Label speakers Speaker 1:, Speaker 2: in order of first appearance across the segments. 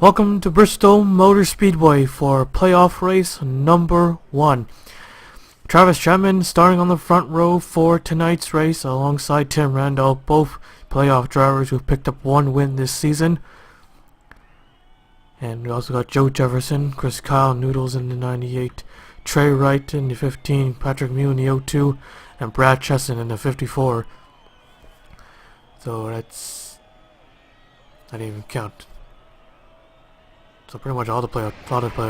Speaker 1: Welcome to Bristol Motor Speedway for playoff race number 1. Travis Chapman starting on the front row for tonight's race alongside Tim Randall, both playoff drivers who picked up one win this season. And we also got Joe Jefferson, Chris Kyle, Noodles in the 98, Trey Wright in the 15, Patrick Mew in the 02, and Brad Chesson in the 54. So that's... I didn't even count. So pretty much all the playoff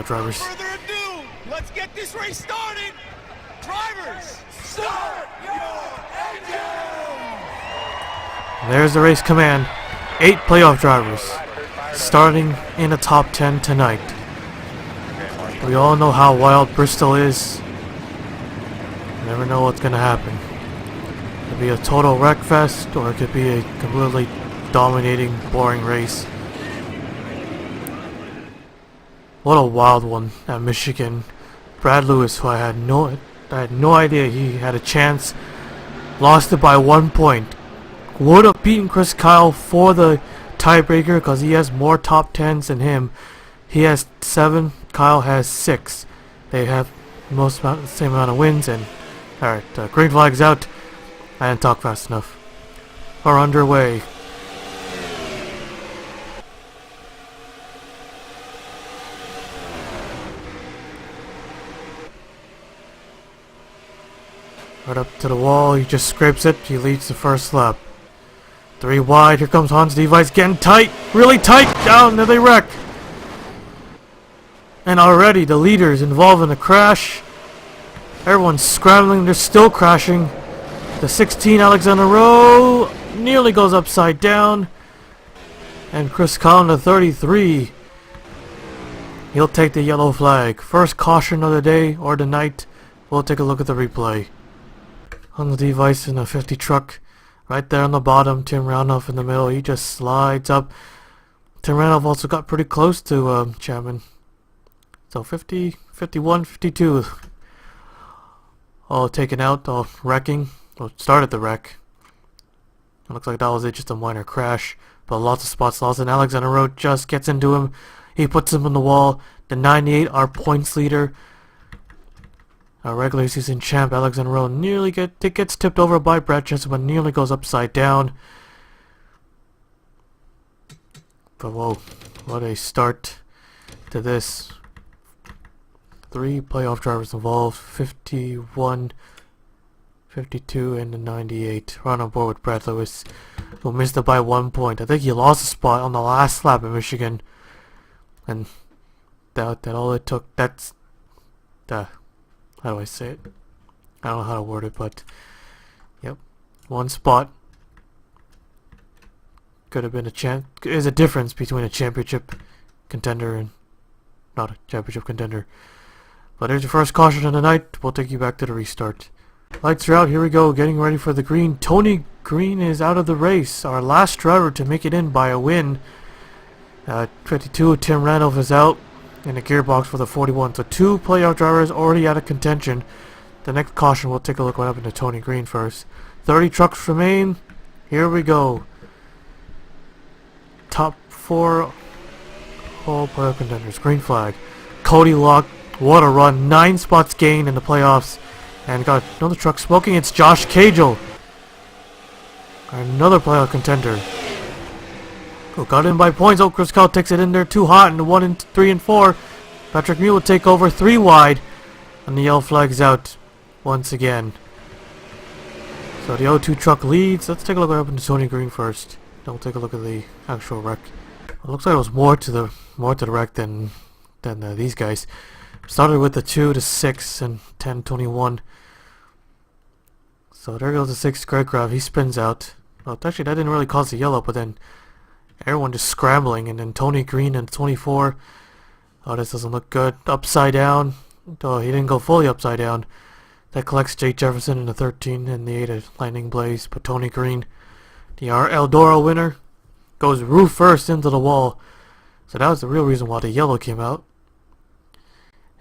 Speaker 1: drivers.
Speaker 2: Without further ado, let's get this race started. Drivers, start your engine!
Speaker 1: There's the race command. 8 playoff drivers starting in the top 10 tonight. We all know how wild Bristol is. You never know what's gonna happen. It could be a total wreck fest, or it could be a completely dominating, boring race. What a wild one at Michigan. Brad Lewis, who I had no idea he had a chance, lost it by 1 point. Would have beaten Chris Kyle for the tiebreaker because he has more top 10s than him. He has 7, Kyle has 6. They have the same amount of wins. And alright, green flag's out. I didn't talk fast enough. We're underway. Right up to the wall, he just scrapes it, he leads the first lap. 3 wide, here comes Hans Device, getting tight, really tight, down, there they wreck. And already the leaders involved in a crash. Everyone's scrambling, they're still crashing. The 16, Alexander Rowe, nearly goes upside down. And Chris Collin, the 33. He'll take the yellow flag. First caution of the day, or the night. We'll take a look at the replay. On the Device in a 50 truck, right there on the bottom. Tim Randolph in the middle, he just slides up. Tim Randolph also got pretty close to Chapman. So 50, 51, 52. All taken out, all wrecking. Well, started the wreck. It looks like that was it, just a minor crash. But lots of spots lost, and Alexander Rowe just gets into him. He puts him on the wall. The 98, our points leader. Our regular season champ, Alexander Rowe, nearly gets tipped over by Brad Chesson, but nearly goes upside down. But whoa, what a start to this. 3 playoff drivers involved, 51, 52, and the 98. Right on board with Brad Lewis, who missed it by 1 point. I think he lost a spot on the last lap in Michigan. And that all it took, that's the... How do I say it? I don't know how to word it, but yep, 1 spot could have been is a difference between a championship contender and not a championship contender. But here's your first caution of the night. We'll take you back to the restart. Lights are out. Here we go. Getting ready for the green. Tony Green is out of the race. Our last driver to make it in by a win. 52. Tim Randolph is out in the gearbox for the 41. So 2 playoff drivers already out of contention. The next caution, we'll take a look what happened to Tony Green first. 30 trucks remain. Here we go. Top 4 all playoff contenders. Green flag. Cody Locke, what a run. 9 spots gained in the playoffs. And got another truck smoking. It's Josh Cagel. Another playoff contender. Oh, got in by points. Oh, Chris Kyle takes it in there too hot in the 1 and 3 and 4. Patrick Mew will take over 3 wide. And the yellow flag's out once again. So the 02 truck leads. Let's take a look at what happened to Tony Green first. Then we'll take a look at the actual wreck. It looks like it was more to the wreck than these guys. Started with the 2 to 6 and 10, 21. So there goes the 6 Greg Graff. He spins out. Well, actually that didn't really cause the yellow, but then everyone just scrambling, and then Tony Green in 24. Oh, this doesn't look good. Upside down. Oh, he didn't go fully upside down. That collects Jake Jefferson in the 13 and the 8 at Lightning Blaze. But Tony Green, the Eldora winner, goes roof first into the wall. So that was the real reason why the yellow came out.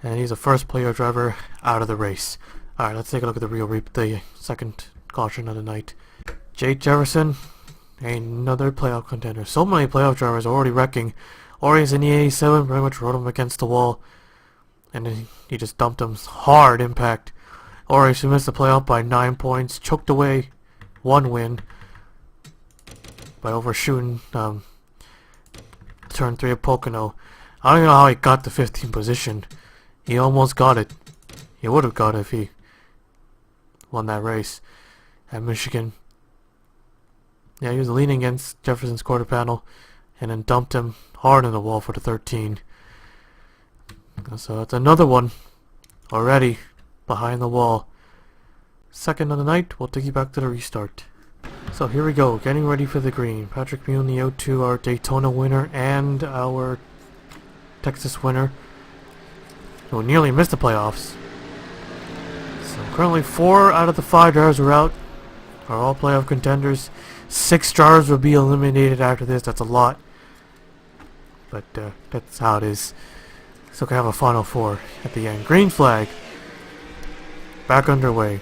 Speaker 1: And he's the first player driver out of the race. Alright, let's take a look at the second caution of the night. Jake Jefferson, another playoff contender. So many playoff drivers already wrecking. Orius in the 87 pretty much rode him against the wall. And then he just dumped him. Hard impact. Orius, who missed the playoff by 9 points, choked away 1 win by overshooting turn 3 of Pocono. I don't even know how he got the 15th position. He almost got it. He would have got it if he won that race at Michigan. Yeah, he was leaning against Jefferson's quarter panel and then dumped him hard in the wall for the 13. So that's another one already behind the wall. Second of the night, we'll take you back to the restart. So here we go, getting ready for the green. Patrick Mew in the O2, our Daytona winner and our Texas winner, who nearly missed the playoffs. So currently 4 out of the 5 drivers are out, are all playoff contenders. 6 drivers will be eliminated after this. That's a lot, but that's how it is. So we can have a final 4 at the end. Green flag. Back underway.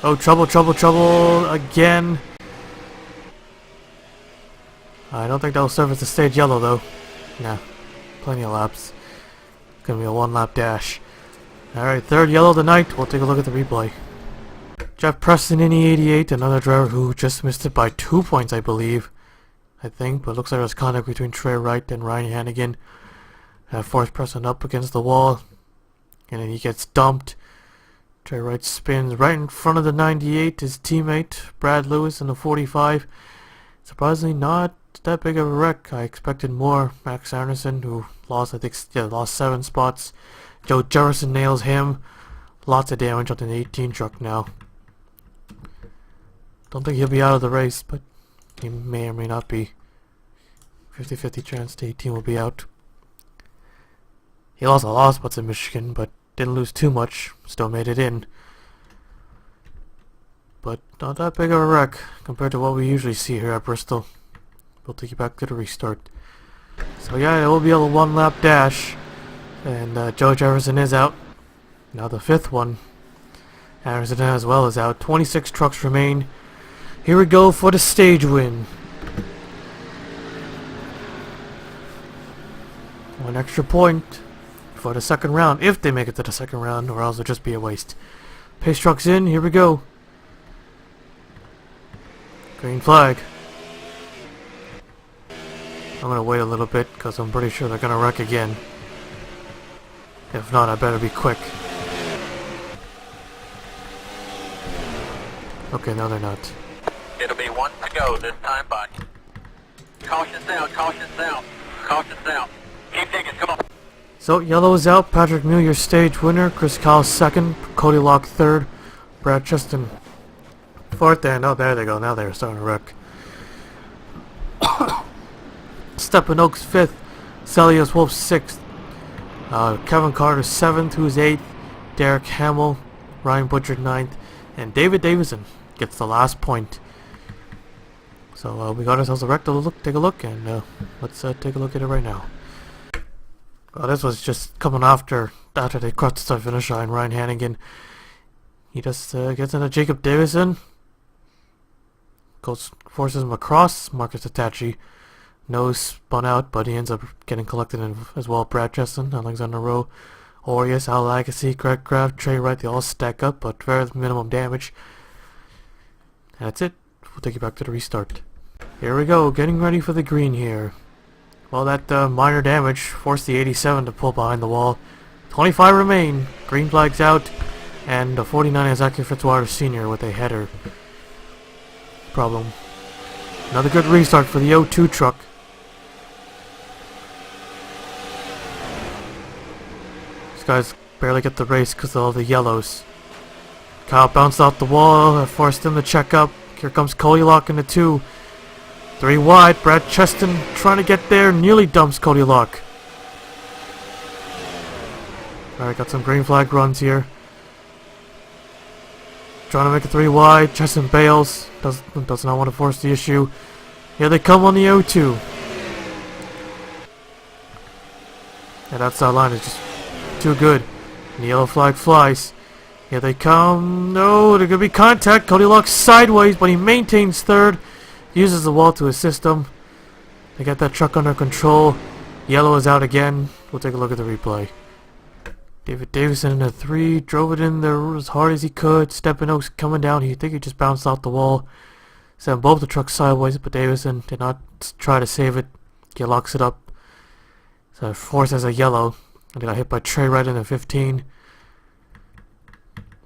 Speaker 1: Oh, trouble, trouble, trouble again. I don't think that'll serve as a stage yellow though. Nah, plenty of laps. Gonna be a 1-lap dash. Alright, third yellow of the night. We'll take a look at the replay. Jeff Preston in the 88, another driver who just missed it by 2 points, I believe. I think, but it looks like there was contact between Trey Wright and Ryan Hannigan. Forced Preston up against the wall, and then he gets dumped. Trey Wright spins right in front of the 98, his teammate, Brad Lewis, in the 45. Surprisingly not that big of a wreck. I expected more. Max Anderson, who lost, I think, lost 7 spots. Joe Jefferson nails him. Lots of damage on the 18 truck now. Don't think he'll be out of the race, but he may or may not be. 50-50 chance the 18 will be out. He lost a lot of spots in Michigan, but didn't lose too much. Still made it in. But not that big of a wreck compared to what we usually see here at Bristol. We'll take you back to the restart. So yeah, it will be a 1-lap dash. And Joe Jefferson is out. Now the 5th one. Anderson as well is out. 26 trucks remain. Here we go for the stage win. 1 extra point for the second round, if they make it to the second round, or else it'll just be a waste. Pace trucks in, here we go. Green flag. I'm gonna wait a little bit, because I'm pretty sure they're gonna wreck again. If not, I better be quick. Okay, no they're not.
Speaker 3: It'll be 1 to go this time, bud. Caution down, caution down, caution down. Keep digging, come on.
Speaker 1: So, yellow is out. Patrick Mew, your stage winner. Chris Kyle 2nd. Cody Locke 3rd. Brad Cheston 4th. And, oh, there they go. Now they're starting to wreck. Stephen Oaks 5th. Celius Wolf 6th. Kevin Carter 7th, who's 8th. Derek Hamill, Ryan Butcher 9th. And David Davison gets the last point. So, we got ourselves a wreck to take a look. And let's take a look at it right now. Well, this was just coming after they crossed the start finish line. Ryan Hannigan, he just gets into Jacob Davison, forces him across. Marcus Itachi nose spun out, but he ends up getting collected in as well. Brad Cheston, Alexander Rowe, Orius, Al Agassi, Greg Kraft, Trey Wright, they all stack up, but very minimum damage. And that's it. We'll take you back to the restart. Here we go, getting ready for the green here. Well, that minor damage forced the 87 to pull behind the wall. 25 remain. Green flag's out. And the 49 is Zachary Fitzwater Sr. with a header problem. Another good restart for the O2 truck. These guys barely get the race because of all the yellows. Kyle bounced off the wall. Forced him to check up. Here comes Cody Locke in the 2. 3 wide, Brad Cheston trying to get there, nearly dumps Cody Locke. Alright, got some green flag runs here. Trying to make it 3 wide, Cheston bails, does not want to force the issue. Here they come on the O2. And that outside line is just too good. And the yellow flag flies. Here they come. No, there's gonna be contact. Cody Lock sideways, but he maintains third. Uses the wall to assist him. They got that truck under control. Yellow is out again. We'll take a look at the replay. David Davison in a 3, drove it in there as hard as he could. Stepano's coming down. He think he just bounced off the wall. Sent both the trucks sideways, but Davison did not try to save it. He locks it up. So force as a yellow. And they got hit by Trey right in the 15.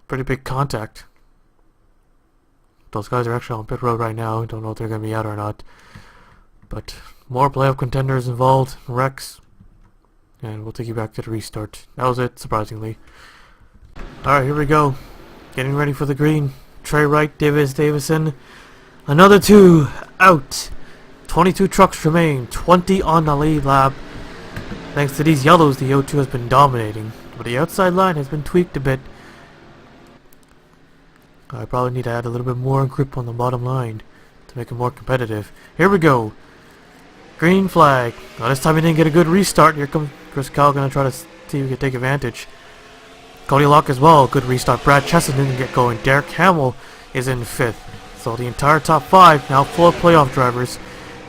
Speaker 1: Pretty big contact. Those guys are actually on pit road right now. Don't know if they're going to be out or not. But more playoff contenders involved. Rex. And we'll take you back to the restart. That was it, surprisingly. Alright, here we go. Getting ready for the green. Trey Wright, Davison. Another 2 out. 22 trucks remain. 20 on the lead lap. Thanks to these yellows, the O2 has been dominating. But the outside line has been tweaked a bit. I probably need to add a little bit more grip on the bottom line to make it more competitive. Here we go. Green flag. Well, this time he didn't get a good restart. Here comes Chris Kyle, gonna try to see if he can take advantage. Cody Lock as well. Good restart. Brad Chesson didn't get going. Derek Hamill is in 5th. So the entire top 5 now full of playoff drivers.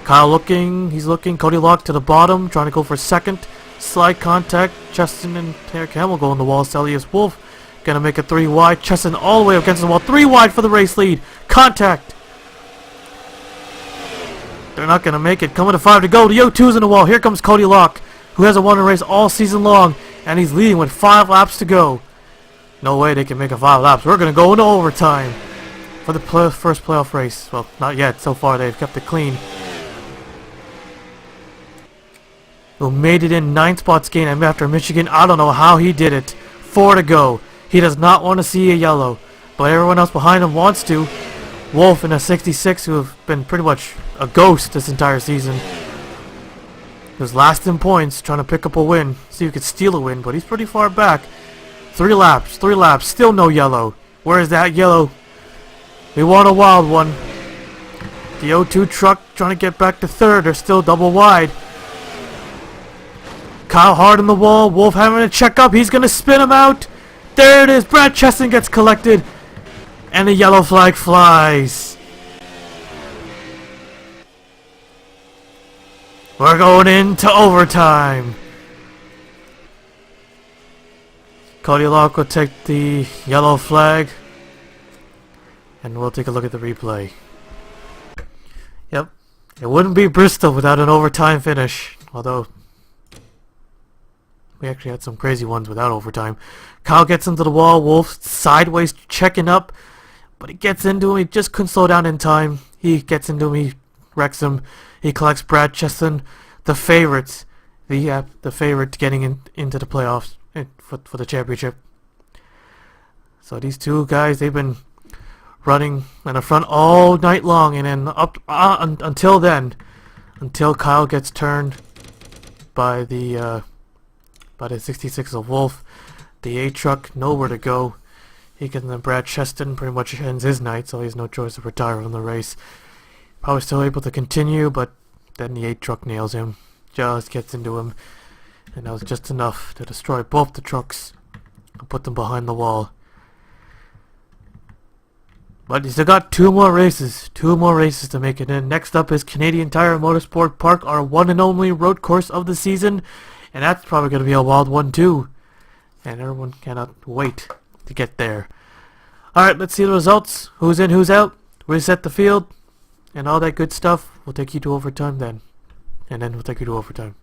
Speaker 1: Kyle looking. He's looking. Cody Lock to the bottom, trying to go for 2nd. Slide contact. Chesson and Derek Hamill go on the wall. Celius Wolf gonna make it 3 wide. Chesson all the way up against the wall. 3 wide for the race lead. Contact. They're not gonna make it. Coming to 5 to go. The O2's in the wall. Here comes Cody Lock, who hasn't won a race all season long, and he's leading with 5 laps to go. No way they can make it 5 laps. We're gonna go into overtime for the first playoff race. Well, not yet. So far they've kept it clean. Who made it in 9 spots gain after Michigan. I don't know how he did it. 4 to go. He does not want to see a yellow, but everyone else behind him wants to. Wolf in a 66, who have been pretty much a ghost this entire season. He was last in points, trying to pick up a win, see if he could steal a win, but he's pretty far back. 3 laps, still no yellow. Where is that yellow? We want a wild one. The O2 truck trying to get back to 3rd. They're still double wide. Kyle hard on the wall. Wolf having a check up. He's going to spin him out. There it is. Brad Chesson gets collected. And the yellow flag flies. We're going into overtime. Cody Lock will take the yellow flag. And we'll take a look at the replay. Yep. It wouldn't be Bristol without an overtime finish. Although we actually had some crazy ones without overtime. Kyle gets into the wall. Wolf sideways checking up. But he gets into him. He just couldn't slow down in time. He gets into him. He wrecks him. He collects Brad Chesson. The favorites. The favorite getting into the playoffs for the championship. So these two guys, they've been running in the front all night long. And then up until then. Until Kyle gets turned by the 66 of Wolf. The A truck, nowhere to go. He gets in Brad Cheston, pretty much ends his night, so he has no choice to retire from the race. Probably still able to continue, but then the 8 truck nails him. Just gets into him. And that was just enough to destroy both the trucks and put them behind the wall. But he's still got 2 more races. 2 more races to make it in. Next up is Canadian Tire Motorsport Park, our one and only road course of the season. And that's probably going to be a wild one too. And everyone cannot wait to get there. Alright, let's see the results. Who's in, who's out. Reset the field. And all that good stuff. We'll take you to overtime then. And then we'll take you to overtime.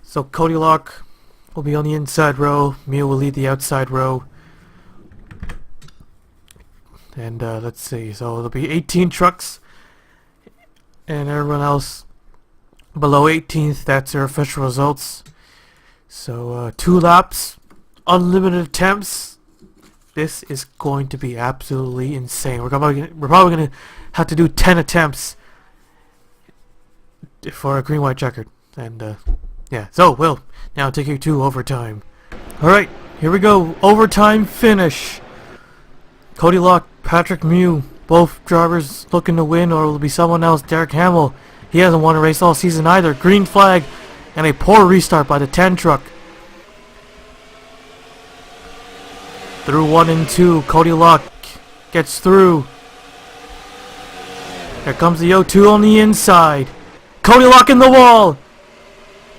Speaker 1: So Cody Lock will be on the inside row. Mia will lead the outside row. And let's see. So there'll be 18 trucks. And everyone else below 18th. That's their official results. So 2 laps. Unlimited attempts. This is going to be absolutely insane. We're probably going to have to do 10 attempts for a green-white checkered. And yeah, so we'll now take you to overtime. Alright, here we go. Overtime finish. Cody Lock, Patrick Mew, both drivers looking to win, or it'll be someone else. Derek Hamill, he hasn't won a race all season either. Green flag and a poor restart by the 10 truck. Through 1 and 2, Cody Locke gets through. Here comes the O2 on the inside. Cody Locke in the wall.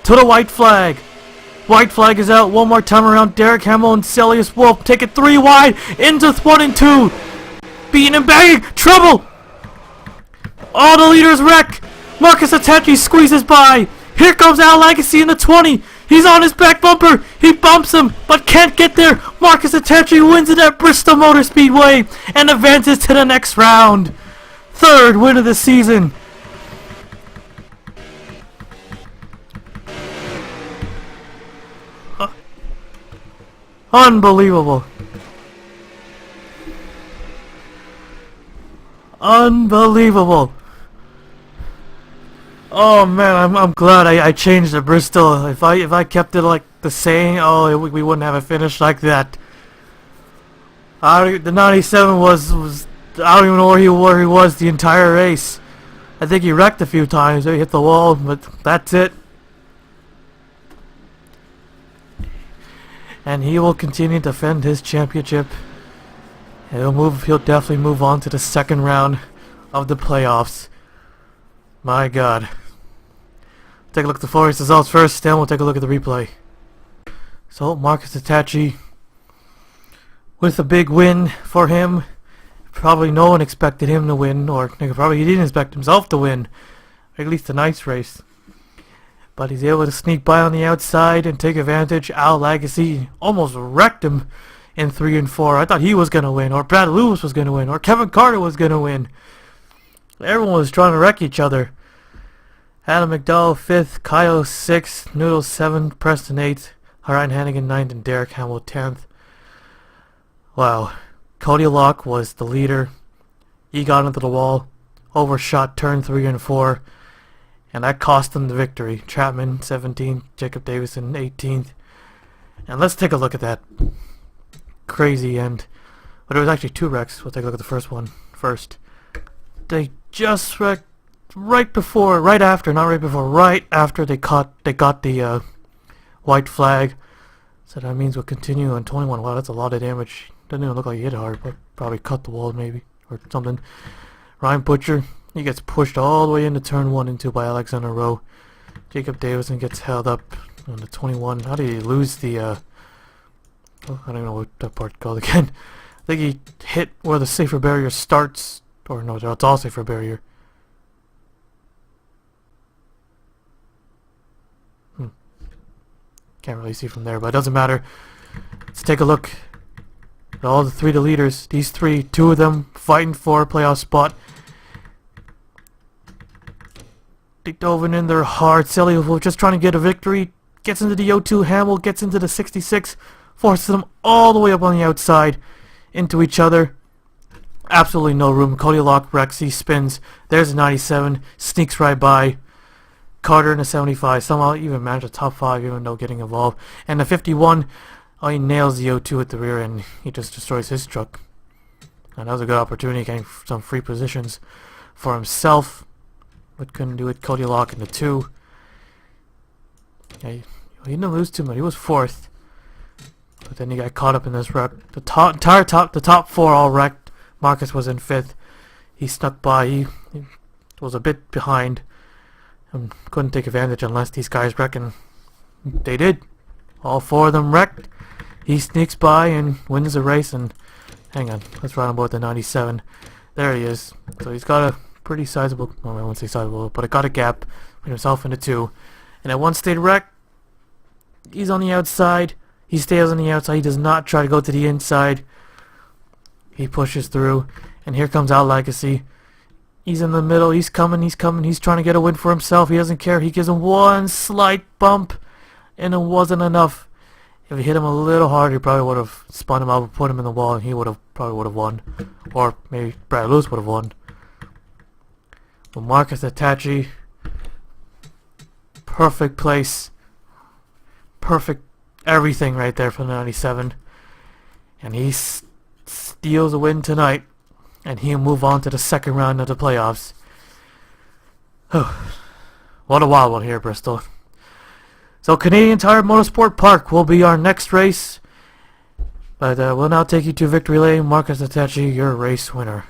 Speaker 1: To the white flag. White flag is out. One more time around. Derek Hamill and Celius Wolf take it 3 wide into 1 and 2. Beating and banging. Trouble. All the leaders wreck. Marcus Attachi squeezes by. Here comes Al Legacy in the 20. He's on his back bumper. He bumps him, but can't get there. Marcus Attachi wins it at Bristol Motor Speedway and advances to the next round. 3rd win of the season. Unbelievable. Unbelievable. Oh man, I'm glad I changed the Bristol. If I kept it like the same, we wouldn't have a finish like that. The 97 was I don't even know where he was the entire race. I think he wrecked a few times. He hit the wall, but that's it. And he will continue to defend his championship. He'll definitely move on to the 2nd round of the playoffs. My God. Take a look at the full race results first, then we'll take a look at the replay. So Marcus Attachi with a big win for him. Probably no one expected him to win, or probably he didn't expect himself to win. Or at least a nice race. But he's able to sneak by on the outside and take advantage. Al Legacy almost wrecked him in 3 and 4. I thought he was going to win, or Brad Lewis was going to win, or Kevin Carter was going to win. Everyone was trying to wreck each other. Adam McDowell 5th, Kyle 6th, Noodle 7th, Preston 8th, Ryan Hannigan 9th, and Derek Hamill 10th. Wow. Cody Locke was the leader. He got into the wall, overshot turn 3 and 4, and that cost him the victory. Chapman 17th, Jacob Davison 18th. And let's take a look at that crazy end. But it was actually 2 wrecks. We'll take a look at the first one first. They just wrecked right after they got the white flag. So that means we'll continue on 21. Wow, that's a lot of damage. Doesn't even look like he hit hard, but probably cut the wall maybe, or something. Ryan Butcher, he gets pushed all the way into turn 1 and 2 by Alexander Rowe. Jacob Davison gets held up on the 21. How did he lose the, I don't know what that part called again. I think he hit where the safer barrier starts, or no, it's all safer barrier. Can't really see from there, but it doesn't matter. Let's take a look at all the 3 leaders. These 3, 2 of them fighting for a playoff spot. They dove in there hard. Celius was just trying to get a victory. Gets into the O2. Hamill gets into the 66. Forces them all the way up on the outside into each other. Absolutely no room. Cody Locke wrecks. He spins. There's a 97. Sneaks right by. Carter in the 75. Somehow even managed a top 5 even though getting involved. And the 51, he nails the O2 at the rear and he just destroys his truck. And that was a good opportunity, getting some free positions for himself. But couldn't do it. Cody Locke in the 2. Yeah, he didn't lose too much. He was 4th. But then he got caught up in this wreck. The top 4 all wrecked. Marcus was in 5th. He snuck by. He was a bit behind. And couldn't take advantage unless these guys wrecked, and they did. All 4 of them wrecked. He sneaks by and wins the race. And hang on, let's run on board the 97. There he is. So he's got a pretty sizable, well, I won't say sizable, but it got a gap between himself and the 2. And at one state wreck, he's on the outside. He stays on the outside. He does not try to go to the inside. He pushes through, and here comes Al Legacy. He's in the middle. He's coming. He's trying to get a win for himself. He doesn't care. He gives him one slight bump, and it wasn't enough. If he hit him a little hard, he probably would have spun him out and put him in the wall, and he probably would have won. Or maybe Brad Lewis would have won. But Marcus Attachi, perfect place. Perfect everything right there for the 97. And he steals a win tonight. And he'll move on to the 2nd round of the playoffs. What a wild one here, Bristol. So Canadian Tire Motorsport Park will be our next race. But we'll now take you to victory lane. Marcus Attachi, your race winner.